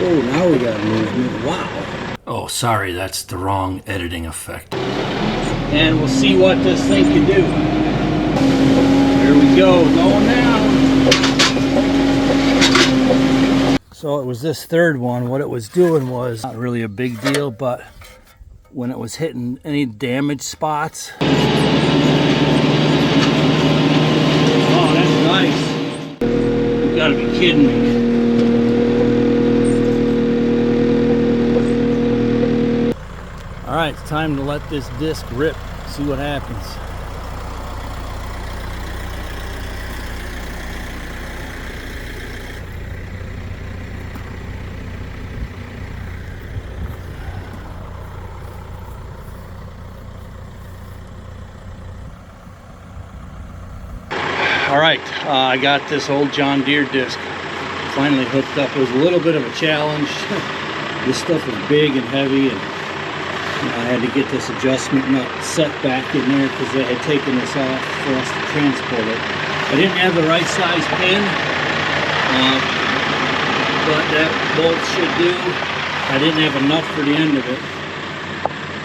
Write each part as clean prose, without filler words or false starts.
Oh, now we got movement. Wow. Oh, sorry, that's the wrong editing effect. And we'll see what this thing can do. There we go, going down. So it was this third one. What it was doing was not really a big deal, but when it was hitting any damaged spots. Oh, that's nice. You gotta be kidding me. All right, it's time to let this disc rip, see what happens. All right, I got this old John Deere disc finally hooked up. It was a little bit of a challenge. This stuff was big and heavy, and I had to get this adjustment nut set back in there because they had taken this off for us to transport it. I didn't have the right size pin, but that bolt should do. I didn't have a nut for the end of it.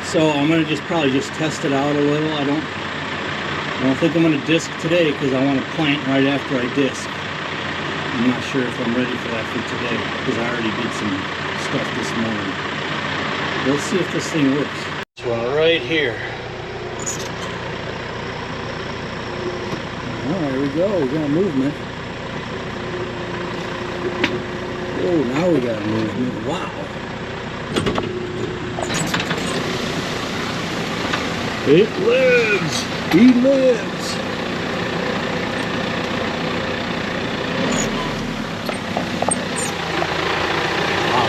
So I'm going to probably just test it out a little. I don't think I'm going to disc today because I want to plant right after I disc. I'm not sure if I'm ready for that for today because I already did some stuff this morning. Let's see if this thing works. This one right here. Oh, there we go. We got movement. Oh, now we got movement. Wow. It lives. He lives.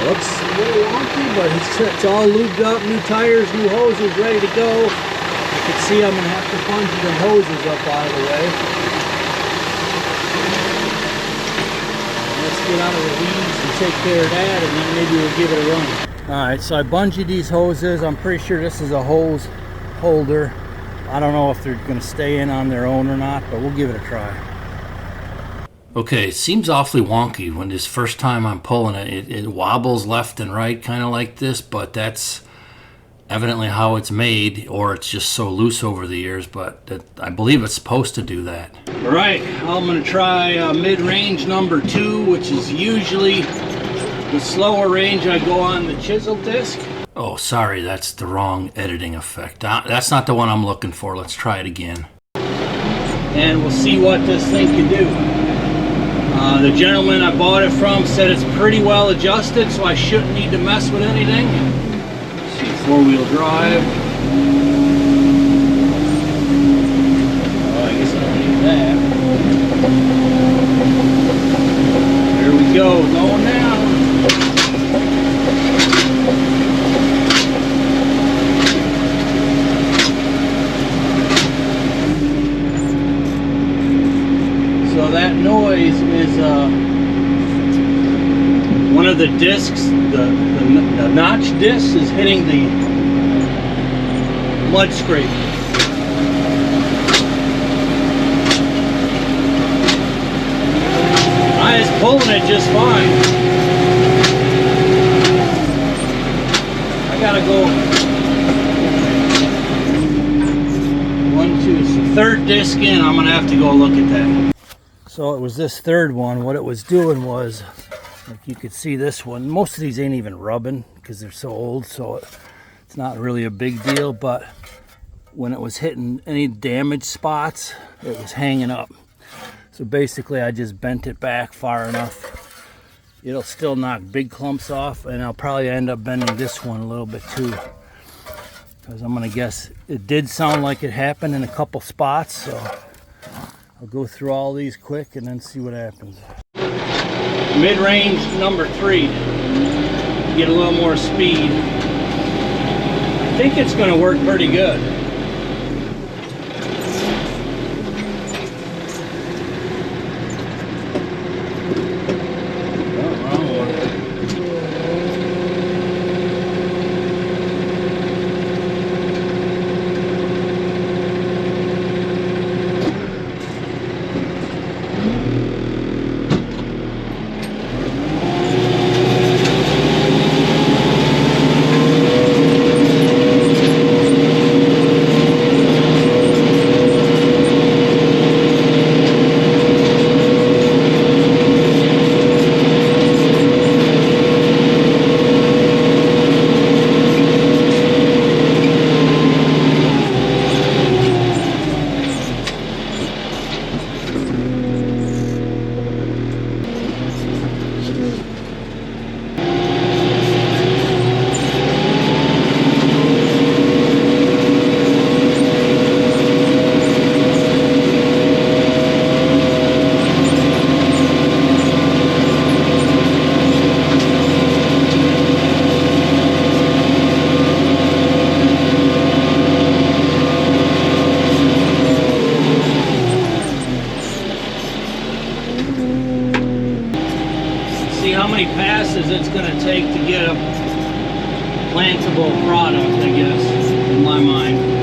Looks a little wonky, but it's all lubed up, new tires, new hoses, ready to go. You can see I'm going to have to bungee the hoses up out of the way. Let's get out of the weeds and take care of that, and then maybe we'll give it a run. Alright, so I bungeed these hoses. I'm pretty sure this is a hose holder. I don't know if they're going to stay in on their own or not, but we'll give it a try. Okay, it seems awfully wonky when this first time I'm pulling it. It wobbles left and right kind of like this, but that's evidently how it's made, or it's just so loose over the years, but I believe it's supposed to do that. All right, I'm going to try mid-range number 2, which is usually the slower range. I go on the chisel disc. Oh, sorry, that's the wrong editing effect. That's not the one I'm looking for. Let's try it again. And we'll see what this thing can do. The gentleman I bought it from said it's pretty well adjusted, so I shouldn't need to mess with anything. Let's see, 4-wheel drive. Oh, I guess I don't need that. There we go, going down. So that noise is one of the discs, the notch disc is hitting the mud scrape. I was pulling it just fine. I gotta go 1, 2, so third disc in. I'm gonna have to go look at that. So it was this third one. What it was doing was, like you could see this one, most of these ain't even rubbing because they're so old, so it's not really a big deal, but when it was hitting any damaged spots, it was hanging up. So basically I just bent it back far enough. It'll still knock big clumps off, and I'll probably end up bending this one a little bit too, because I'm gonna guess it did sound like it happened in a couple spots, so I'll go through all these quick and then see what happens. Mid-range number 3. Get a little more speed. I think it's going to work pretty good. passes it's going to take to get a plantable product, I guess, in my mind.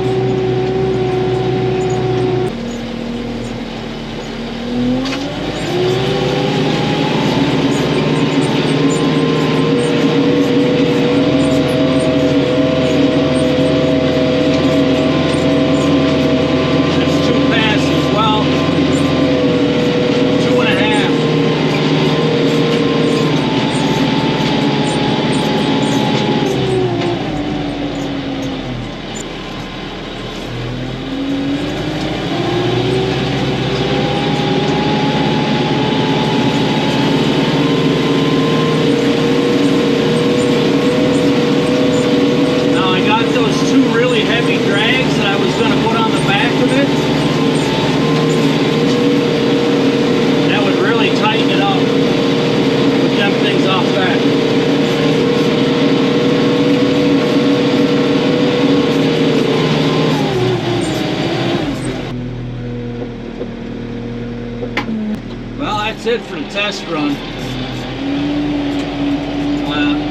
That's it for the test run.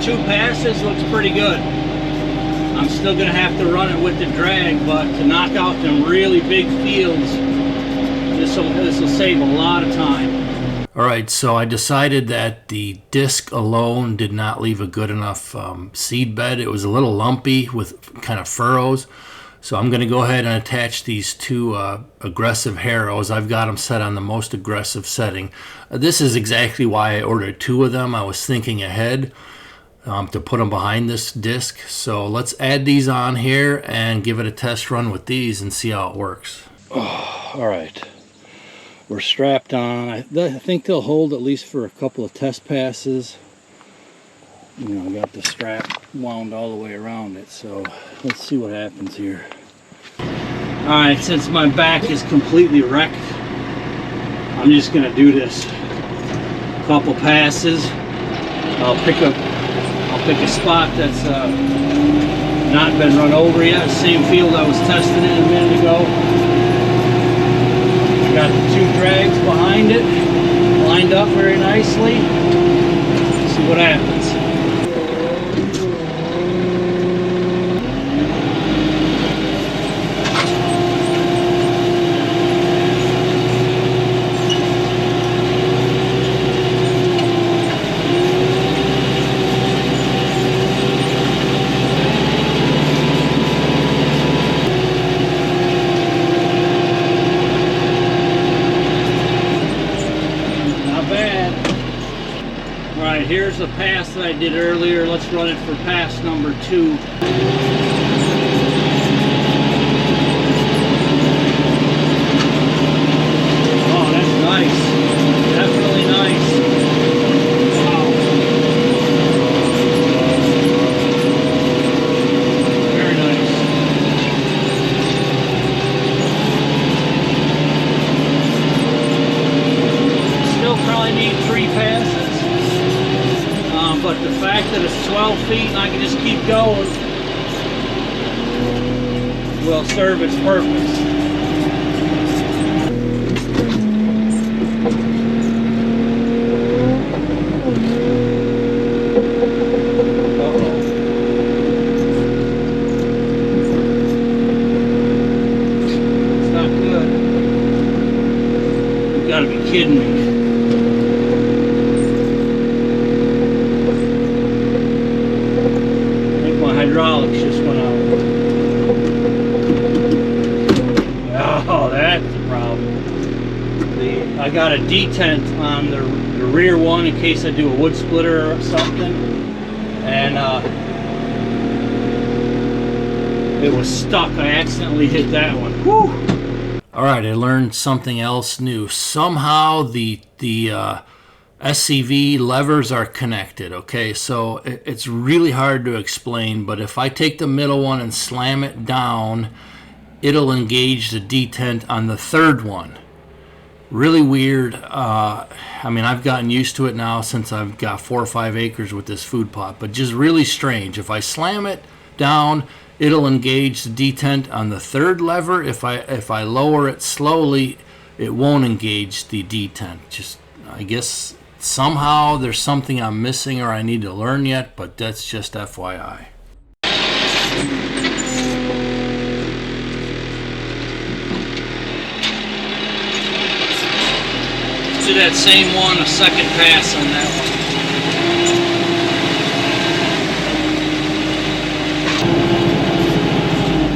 2 passes looks pretty good. I'm still going to have to run it with the drag, but to knock out them really big fields, this will save a lot of time. All right, so I decided that the disc alone did not leave a good enough seed bed. It was a little lumpy with kind of furrows. So I'm going to go ahead and attach these 2 aggressive harrows. I've got them set on the most aggressive setting. This is exactly why I ordered 2 of them. I was thinking ahead to put them behind this disc. So let's add these on here and give it a test run with these and see how it works. Oh, all right. We're strapped on. I think they'll hold at least for a couple of test passes. You know, I got the strap wound all the way around it, so let's see what happens here. Alright, since my back is completely wrecked, I'm just going to do this. Couple passes. I'll pick a spot that's not been run over yet. Same field I was testing it a minute ago. Got the 2 drags behind it, lined up very nicely. See what happens. Here's the pass that I did earlier. Let's run it for pass number 2. Oh, that's nice. Definitely nice. Wow. Very nice. Still probably need 3 passes. But the fact that it's 12 feet and I can just keep going will serve its purpose. Uh-oh. It's not good. You've got to be kidding me. Hydraulics just went out. Oh, that's the problem. I got a detent on the rear one in case I do a wood splitter or something, and it was stuck. I accidentally hit that one. Whew. All right, I learned something else new. Somehow the SCV levers are connected. Okay, so it's really hard to explain, but if I take the middle one and slam it down, it'll engage the detent on the 3rd one. Really weird. I mean, I've gotten used to it now since I've got 4 or 5 acres with this food plot, but just really strange. If I slam it down, it'll engage the detent on the 3rd lever. If I lower it slowly, it won't engage the detent. Just, I guess, somehow there's something I'm missing or I need to learn yet, but that's just FYI. Do that same one, a second pass on that one.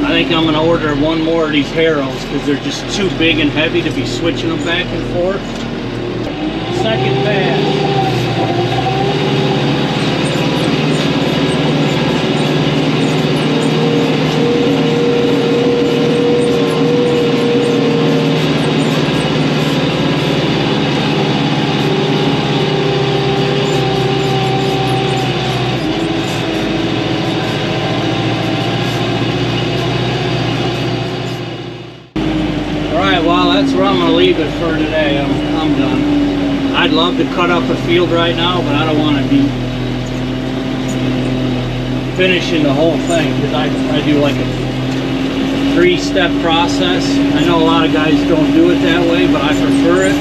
I think I'm going to order one more of these harrows because they're just too big and heavy to be switching them back and forth. Second pass. Well, that's where I'm going to leave it for today. I'm done. I'd love to cut up a field right now, but I don't want to be finishing the whole thing because I do like a 3-step process. I know a lot of guys don't do it that way, but I prefer it.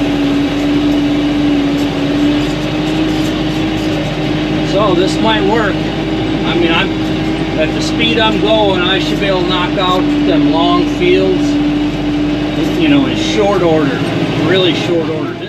So this might work. I mean, at the speed I'm going, I should be able to knock out them long fields, you know, in short order, really short order.